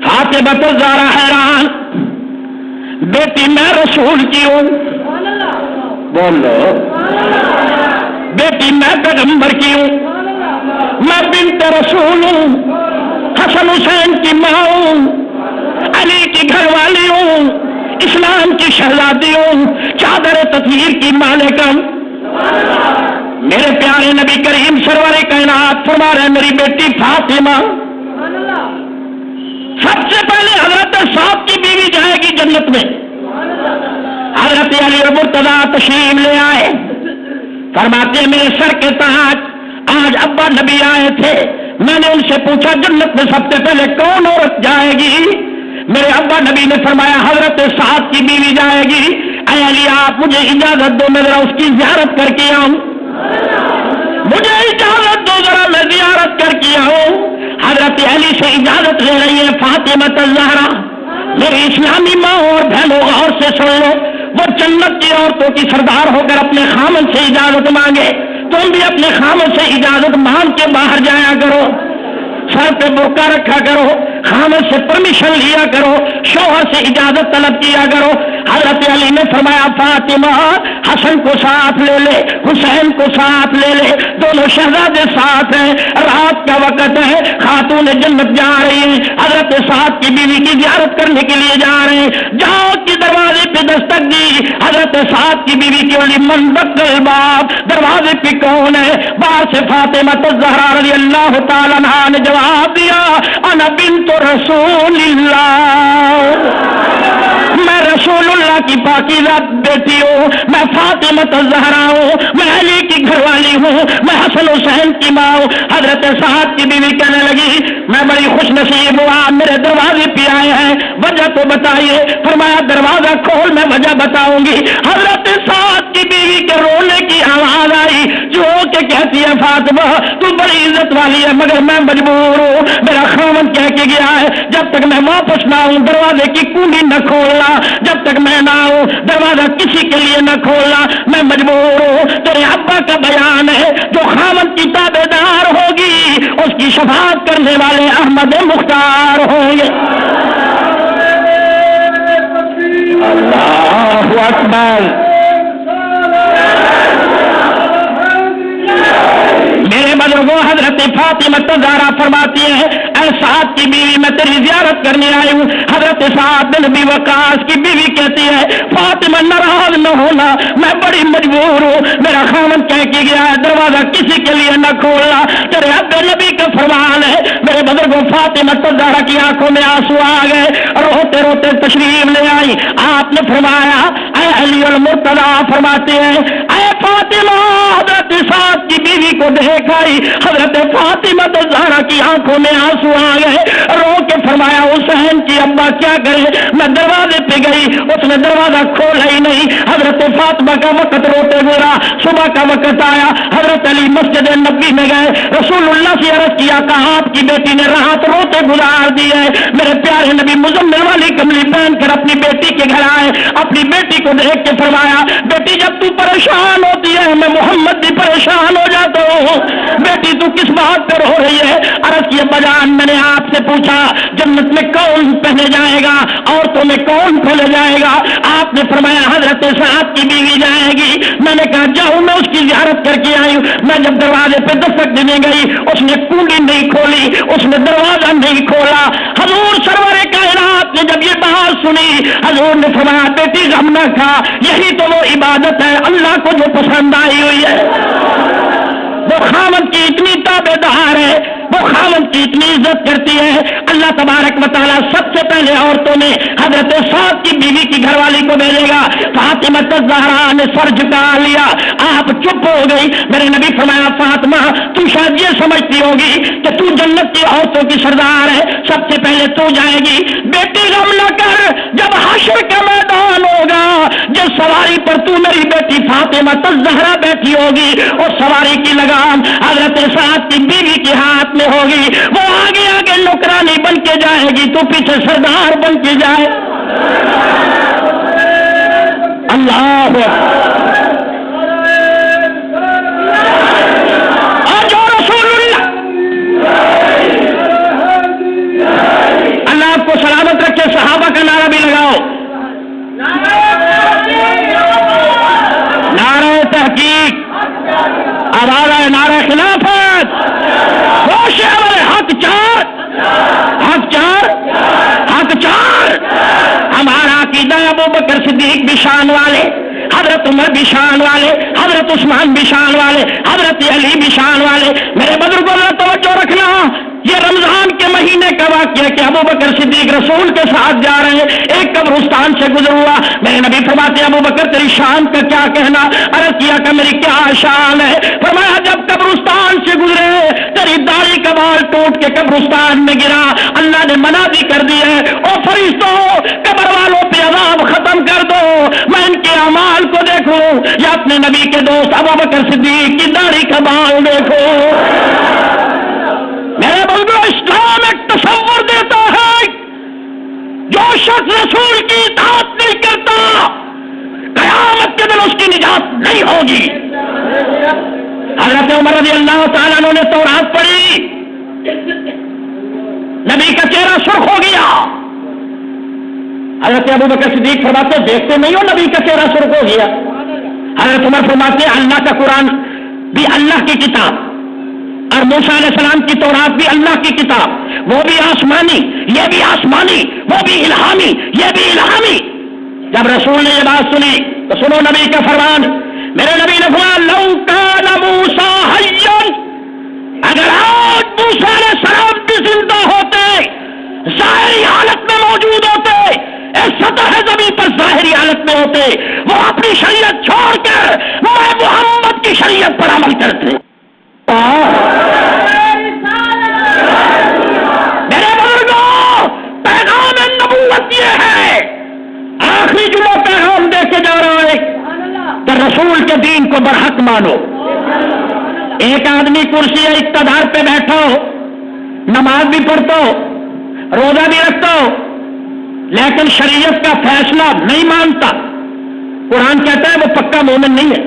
فاطمہ الزہرا حیران، بیٹی میں رسول کی ہوں، بولو بیٹی میں پیغمبر کی ہوں، میں بنت رسول ہوں، حسن حسین کی ماں ہوں، علی کی گھر والی ہوں، اسلام کی شہزادی ہوں، چادر تطہیر کی مالکم۔ میرے پیارے نبی کریم سرور کائنات فرما رہے میری بیٹی فاطمہ سب سے پہلے حضرت صاحب کی بیوی جائے گی جنت میں۔ حضرت علی مرتضیٰ تشریف لے آئے، فرماتے ہیں میرے سر کے تاج آج ابا نبی آئے تھے، میں نے ان سے پوچھا جنت میں سب سے پہلے کون عورت جائے گی؟ میرے ابا نبی نے فرمایا حضرت سعد کی بیوی جائے گی۔ اے علی آپ مجھے اجازت دو میں ذرا اس کی زیارت کر کے آؤں، مجھے اجازت دو ذرا میں زیارت کر کے آؤں۔ حضرت علی سے اجازت لے رہی ہے فاطمہ الزہرا۔ میری اسلامی ماں اور بہنوں غور سے سن لو، وہ جنت کی عورتوں کی سردار ہو کر اپنے خامن سے اجازت مانگے، تم بھی اپنے خامن سے اجازت مانگ کے باہر جایا کرو، سر پہ برقع رکھا کرو، خامن سے پرمیشن لیا کرو، شوہر سے اجازت طلب کیا کرو۔ حضرت علی نے فرمایا فاطمہ حسن کو ساتھ لے لے، حسین کو ساتھ لے لے، دونوں شہزادے ساتھ ہیں، رات کا وقت ہے، خاتون جنت جا رہی ہیں، حضرت سعد کی بیوی کی زیارت کرنے کے لیے جا رہے ہیں۔ جاؤ کہ دروازے پہ دستک دی، حضرت سعد کی بیوی کی بولی من دق الباب، دروازے پہ کون ہے؟ باہر سے فاطمہ الزہرا رضی اللہ تعالیٰ عنہا نے جواب دیا انا بنت رسول اللہ، میں رسول اللہ کی پاکیزہ بیٹی ہوں، میں فاطمہ الزہرا ہوں، میں علی کی گھر والی ہوں، میں حسن حسین کی ماں ہوں۔ حضرت سعد کی بیوی کہنے لگی میں بڑی خوش نصیب ہوں، آپ میرے دروازے پہ آئے ہیں، وجہ تو بتائیے۔ فرمایا دروازہ کھول میں وجہ بتاؤں گی۔ حضرت سعد کی بیوی کے رونے کی آواز آئی جو کہ کہتی ہے فاطمہ تو بڑی عزت والی ہے مگر میں مجبور ہوں، میرا خاوند کہہ کے گیا ہے جب تک میں واپس نہ آؤں دروازے کی کنڈی نہ کھولنا، جب تک میں نہ آؤں دروازہ کسی کے لیے نہ کھولنا، میں مجبور ہوں۔ تیرے ابا کا بیان ہے جو خاوند کی تابع دار ہوگی اس کی شفاعت کرنے والے احمد مختار ہوں گے۔ اللہ اکبر۔ میرے بزرگوں حضرت فاطمہ الزہرا فرماتی ہے اے سعد کی بیوی میں تیری زیارت کرنے آئی ہوں۔ حضرت سعد بن ابی وقاص کی بیوی کہتی ہے فاطمہ ناراض نہ ہونا، میں بڑی مجبور ہوں، میرا خاوند کہہ کے گیا ہے دروازہ کسی کے لیے نہ کھولنا، تیرے ابے نبی کا فرمان ہے۔ میرے بزرگوں فاطمہ الزہرا کی آنکھوں میں آنسو آ گئے، روتے روتے تشریف لے آئی۔ آپ نے فرمایا اے علی المرتضیٰ فرماتے ہیں اے فاطمہ حضرت سعد کی بیوی کو دیکھ آئی، حضرت فاطمہ الزہرا کی آنکھوں میں آنسو آ گئے، رو کے فرمایا حسین کی ابا کیا کرے؟ میں دروازے پہ گئی اس نے دروازہ کھولا ہی نہیں۔ حضرت فاطمہ کا وقت روتے گزرا، صبح کا وقت آیا، حضرت علی مسجد نبی میں گئے، رسول اللہ سے عرض کیا کہا آپ کی بیٹی نے رات روتے گزار دی ہے۔ میرے پیارے نبی مزمل والی کملی پہن کر اپنی بیٹی کے گھر آئے، اپنی بیٹی کو دیکھ کے فرمایا بیٹی جب تو پریشان ہوتی ہے میں محمد بھی پریشان ہو جاتا ہوں، بیٹی تو کس بات پر ہو رہی ہے؟ عرض کی ابا جان میں نے آپ سے پوچھا جنت میں کون پہنے جائے گا، عورتوں میں کون پہنے جائے گا؟ آپ نے فرمایا حضرت سعد کی بیوی جائے گی۔ میں نے کہا جاؤں میں اس کی زیارت کر کے آئی ہوں۔ میں جب دروازے پہ دستک دینے گئی اس نے کنڈی نہیں کھولی، اس نے دروازہ نہیں کھولا۔ حضور سرور کائنات نے جب یہ بات سنی حضور نے فرمایا بیٹی غم نہ کھا، یہی تو وہ عبادت ہے اللہ کو جو پسند آئی ہوئی ہے، وہ خاوند کی اتنی تابع دار ہے، وہ خاوند کی اتنی عزت کرتی ہے۔ اللہ تبارک و تعالیٰ سب سے پہلے عورتوں میں حضرت سعد کی بیوی کی گھر والی کو بھیجے گا۔ فاطمہ الزہرا نے سر جھکا لیا، آپ چپ ہو گئی۔ میرے نبی فرمایا فاطمہ تم شاید یہ سمجھتی ہوگی کہ تو جنت کی عورتوں کی سردار ہے، سب سے پہلے تو جائے گی۔ بیٹی غم نہ کر، جب حشر کا میدان ہوگا جس سواری پر تو میری بیٹی فاطمہ الزہرا بیٹھی ہوگی اس سواری کی لگام حضرت سعد کی بیوی کے ہاتھ میں ہوگی، وہ آگے آگے نوکرانی بن کے جائے گی تو پیچھے سردار بن کے جائے۔ اللہ اور جو رسول اللہ کو عقیدہ ابو بکر صدیق بھی شان والے، حضرت عمر بھی شان والے، حضرت عثمان بھی شان والے، حضرت علی بھی شان والے۔ میرے بزرگوں نے توجہ رکھنا، یہ رمضان کے مہینے کا واقعہ کہ ابو بکر صدیق رسول کے ساتھ جا رہے ہیں، ایک قبرستان سے گزر ہوا۔ میرے نبی فرماتے ہیں ابو بکر تیری شان کا کیا کہنا؟ عرض کیا کہ میری کیا شان ہے؟ فرمایا جب قبرستان سے گزرے تیری داڑھی کا بال ٹوٹ کے قبرستان میں گرا، اللہ نے منع بھی کر دی ہے، او فرشتوں قبر والوں پہ عذاب ختم کر دو، میں ان کے اعمال کو دیکھوں یا اپنے نبی کے دوست ابو بکر صدیق کی داڑھی کا بال دیکھو۔ میرے بزرگوں، اسلام ایک تصور دیتا ہے جو شخص رسول کی اطاعت نہیں کرتا قیامت کے دن اس کی نجات نہیں ہوگی۔ حضرت عمر رضی اللہ تعالیٰ عنہ نے تورات پڑھی، نبی کا چہرہ سرخ ہو گیا۔ حضرت ابو بکر صدیق فرماتے دیکھتے نہیں ہو نبی کا چہرہ سرخ ہو گیا؟ حضرت عمر فرماتے اللہ کا قرآن بھی اللہ کی کتاب اور موسیٰ علیہ السلام کی تورات بھی اللہ کی کتاب، وہ بھی آسمانی یہ بھی آسمانی، وہ بھی الہامی یہ بھی الہامی۔ جب رسول نے یہ بات سنی تو سنو نبی کا فرمان، میرے نبی نے فرمایا لو کان موسیٰ حیا، اگر آج موسیٰ علیہ السلام بھی زندہ ہوتے، ظاہری حالت میں موجود ہوتے، اس سطح زمین پر ظاہری حالت میں ہوتے، وہ اپنی شریعت چھوڑ کر میں محمد کی شریعت پر عمل کرتے۔ میرے بزرگوں، پیغام نبوت یہ ہے، آخری جمعہ پیغام دے کے جا رہا ہے کہ رسول کے دین کو برحق مانو۔ ایک آدمی کرسی اقتدار پہ بیٹھا ہو، نماز بھی پڑھتا ہو، روزہ بھی رکھتا ہو، لیکن شریعت کا فیصلہ نہیں مانتا، قرآن کہتا ہے وہ پکا مومن نہیں ہے۔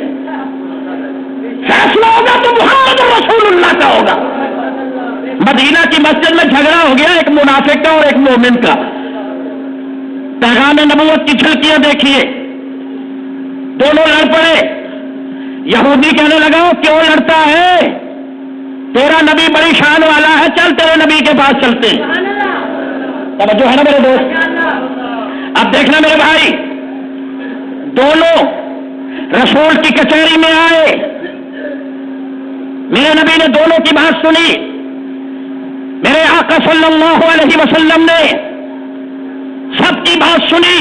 فیصلہ ہوگا تو محمد رسول اللہ کا ہوگا۔ مدینہ کی مسجد میں جھگڑا ہو گیا ایک منافق کا اور ایک مومن کا، پیغام نبوت کی جھلکیاں دیکھیے، دونوں لڑ پڑے۔ یہودی کہنے لگا کیوں لڑتا ہے، تیرا نبی بڑی شان والا ہے، چل تیرے نبی کے پاس چلتے ہیں۔ توجہ ہے نا میرے دوست؟ اب دیکھنا میرے بھائی، دونوں رسول کی کچہری میں آئے، میرے نبی نے دونوں کی بات سنی، میرے آقا صلی اللہ علیہ وسلم نے سب کی بات سنی،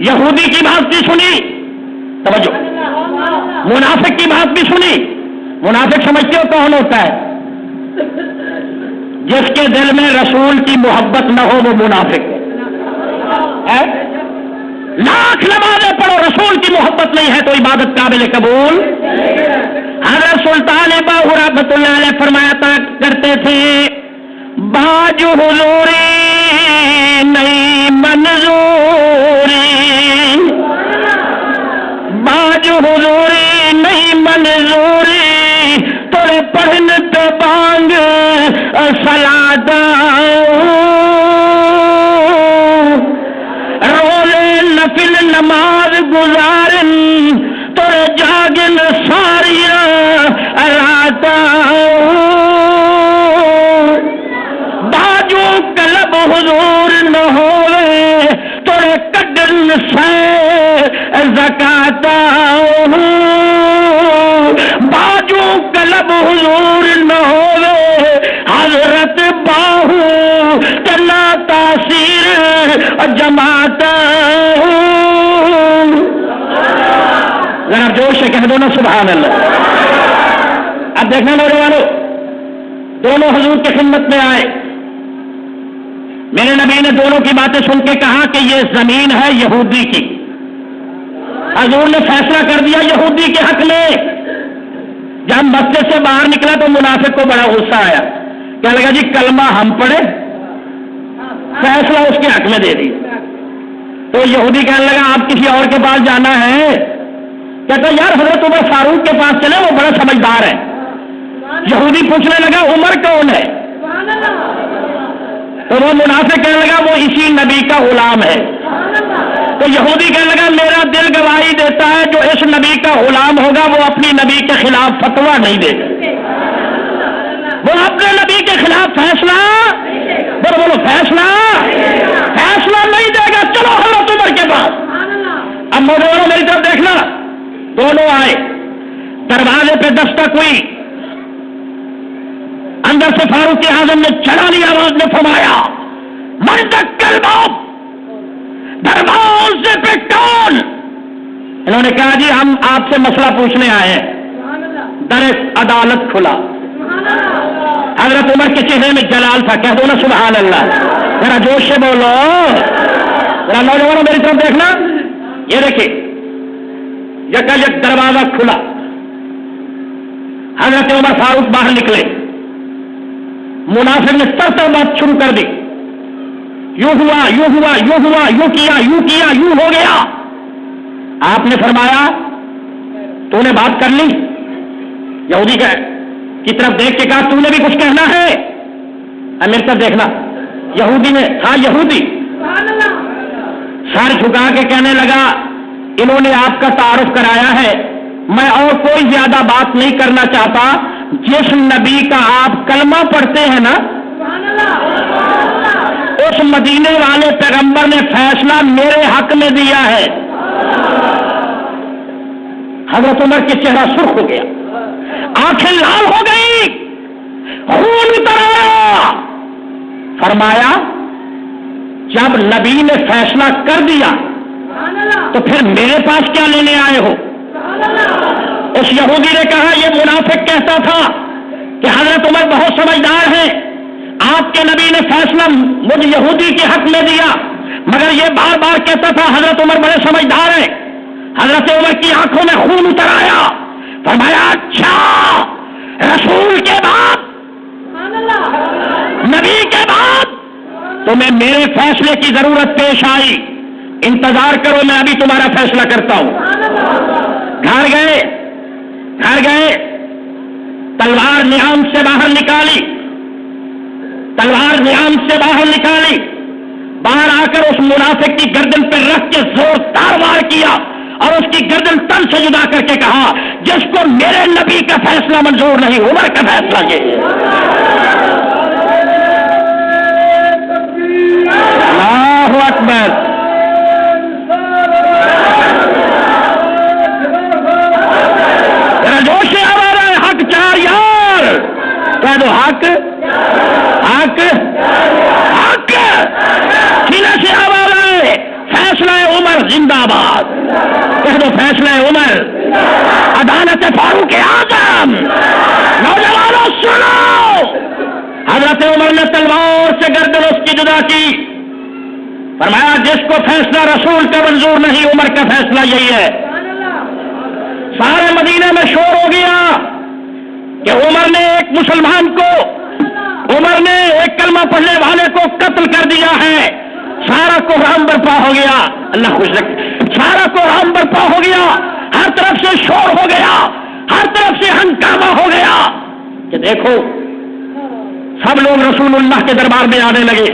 یہودی کی بات بھی سنی، توجہ، منافق کی بات بھی سنی۔ منافق سمجھتے ہو کون ہوتا ہے؟ جس کے دل میں رسول کی محبت نہ ہو وہ منافق ہے۔ لاکھ نمازیں پڑھو، رسول کی محبت نہیں ہے تو عبادت قابل قبول۔ حضرت سلطان باہو رحمۃ اللہ علیہ فرمایا کرتے تھے باج حضوری نئی منظوری، باج حضوری نئی منظوری، تھوڑے پڑھنے پہ بانگ سلادا، روزے نفل نماز گزارن تھوڑے جاگن ساری رات، باجو کلب حضور نہ ہوئے تھوڑے کڈن سے زکات، باجو کلب حضور نہ ہوئے حضرت باہو تنا تاثیر جماعت۔ ذرا جوش سے کہہ دو نا سبحان اللہ۔ اب دیکھنا نوجوانوں، دونوں حضور کی خدمت میں آئے، میرے نبی نے دونوں کی باتیں سن کے کہا کہ یہ زمین ہے یہودی کی۔ حضور نے فیصلہ کر دیا یہودی کے حق میں۔ جب مسجد سے باہر نکلا تو منافق کو بڑا غصہ آیا، کہنے لگا جی کلمہ ہم پڑھے، فیصلہ اس کے حق میں دے دی۔ تو یہودی کہنے لگا آپ کسی اور کے پاس جانا ہے؟ کہتا یار حضرت عمر فاروق کے پاس چلے، وہ بڑا سمجھدار ہے۔ یہودی پوچھنے لگا عمر کون ہے؟ تو وہ منافق کہنے لگا وہ اسی نبی کا غلام ہے۔ تو یہودی کہنے لگا میرا دل گواہی دیتا ہے جو اس نبی کا غلام ہوگا وہ اپنی نبی کے خلاف فتویٰ نہیں دے گا، وہ اپنے نبی کے خلاف فیصلہ، بولو فیصلہ نہیں دے گا۔ چلو حضرت عمر دستک ہوئی، اندر سے فاروق اعظم نے چڑھانی آواز میں فرمایا من دکل باب، دروازے پہ کون؟ انہوں نے کہا جی ہم آپ سے مسئلہ پوچھنے آئے ہیں۔ در عدالت کھلا، حضرت عمر کے چہرے میں جلال تھا، کہہ دو نا سبحان اللہ، ذرا جوش سے بولو، ذرا نوجوانوں میری طرف دیکھنا، یہ دیکھیں یک دروازہ کھلا، حضرت عمر فاروق باہر نکلے، منافق نے تر بات شروع کر دی، یوں ہوا یوں ہوا یوں ہوا یوں کیا یوں ہو گیا۔ آپ نے فرمایا تو نے بات کر لی؟ یہودی کی طرف دیکھ کے کہا تو نے بھی کچھ کہنا ہے؟ میری طرف دیکھنا، یہودی نے، ہاں یہودی سر جھکا کے کہنے لگا انہوں نے آپ کا تعارف کرایا ہے، میں اور کوئی زیادہ بات نہیں کرنا چاہتا، جس نبی کا آپ کلمہ پڑھتے ہیں نا اس مدینے والے پیغمبر نے فیصلہ میرے حق میں دیا ہے۔ حضرت عمر کے چہرہ سرخ ہو گیا، آنکھیں لال ہو گئی، خون اتر آیا۔ فرمایا جب نبی نے فیصلہ کر دیا تو پھر میرے پاس کیا لینے آئے ہو؟ اس یہودی نے کہا یہ منافق کہتا تھا کہ حضرت عمر بہت سمجھدار ہیں، آپ کے نبی نے فیصلہ مجھ یہودی کے حق میں دیا، مگر یہ بار بار کہتا تھا حضرت عمر بڑے سمجھدار ہیں۔ حضرت عمر کی آنکھوں میں خون اتر آیا، فرمایا اچھا رسول کے بعد، نبی کے بعد تمہیں میرے فیصلے کی ضرورت پیش آئی، انتظار کرو میں ابھی تمہارا فیصلہ کرتا ہوں۔ گھر گئے، تلوار نیام سے باہر نکالی، باہر آ کر اس منافق کی گردن پہ رکھ کے زوردار وار کیا اور اس کی گردن تن سے جدا کر کے کہا جس کو میرے نبی کا فیصلہ منظور نہیں عمر کا فیصلہ یہ۔ اللہ اکبر، جوش سے آ رہا ہے حق چار یار، کہہ دو حق حق حق، سینے سے آواز ہے فیصلہ عمر زندہ باد، کہہ دو فیصلہ عمر، عدالت فاروق اعظم۔ نوجوانوں سنو، حضرت عمر نے تلوار سے گردن اس کی جدا کی، فرمایا جس کو فیصلہ رسول کا منظور نہیں عمر کا فیصلہ یہی ہے۔ سارے مدینے میں شور ہو گیا کہ عمر نے ایک مسلمان کو، عمر نے ایک کلمہ پڑھنے والے کو قتل کر دیا ہے۔ سارا کوہرام برپا ہو گیا، اللہ خوش رکھے، سارا کوہرام برپا ہو گیا، ہر طرف سے شور ہو گیا، ہر طرف سے ہنگامہ ہو گیا کہ دیکھو سب لوگ رسول اللہ کے دربار میں آنے لگے۔